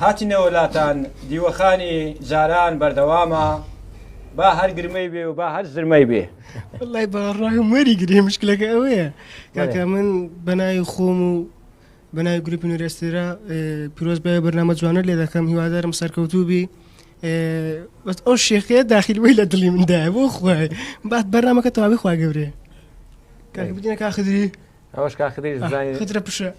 هاتینە وڵاتان دیوەخانی جاران بەردەوامە با هەر گرمەی بێ و با هەر زرمەی بێ. والله باڕایم وەریگرێ مشکلەکە ئەوەیە کاکە من بەناوی خۆم و بەناوی گروپی یونیڤەرسیتیرا پیرۆز بە بەرنامە جوانە لێ دەکەم هیوادارم سەرکەوتوو بی بەس ئەو شێخەیە داخیلوەی لە دڵی مندایە بۆ خوای بعد بەرنامەکە تەواوی خوا گەورێ کاکە بدینە کاخدری ئەوەش کاخدری زانانی خدرە پشە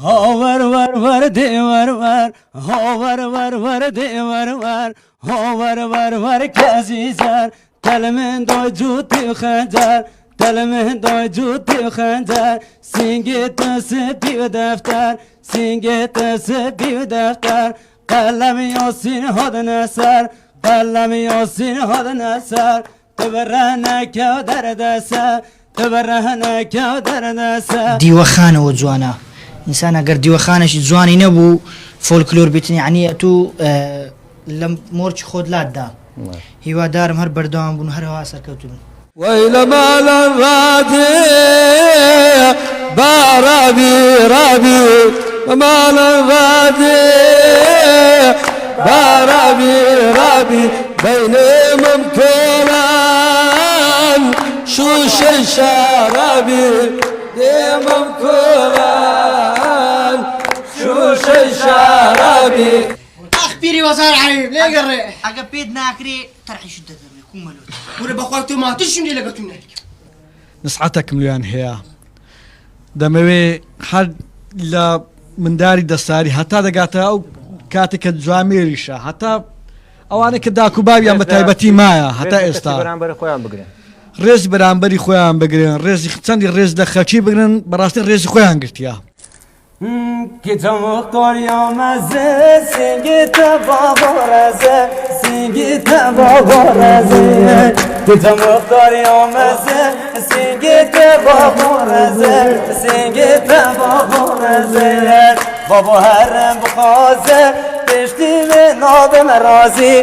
هاور ور ور دی ور ور هاور ور ور دی ور ور هاور ور ور کزیزر دل من دو جوتی خنجر دل من دو جوتی خنجر سینگت سپی و دفتر سینگت سپی و دفتر قلم یاسین هاد نسر قلم یاسین هاد نسر تبرهنه که در دسر تبرهنه که در دسر دیوەخانەوە جوانە ئینسان ئەگەر دیوەخانەشی جوانی نەبوو فۆلکلۆر بیتنی عنی تو لە مۆرچ خۆت لاتدا هیوادارم هەر بەردەوام بوون هەرەوە سەرکەوتون ويل مال الرادي بربي ربي مال الرادي بربي ربي بين ممكولان شوش الشرابي ممكولان شوش الشرابي أخبري وزار عيب ليه قري ئەگە پێت ناکرێ تەرحیشت دەدەمێ کومەلوت ولا بخوای تو ما تشني لقيتوني نسعتك مليون هەیە دەمەوێ هەر لە منداری دەستاری هەتا دەگاتە ئەو کاتێککە جوامێریشە هەتا ئەوانە کە داک و باویان بە تایبەتی مایە هەتا ئێستا بەرامبەر خۆیان بگرن ڕێز بەرامبەری خۆیان بگرن ڕێزی چەندی ڕێز لە خەلکی بگرن بەڕاستی ڕێزی خۆیان گرتیا Gece muhtar yamazı, singite babareze, singite babareze. Gece muhtar yamazı, singite babareze, singite babareze. Baba herem bu kaze, peşti ve nadım razi.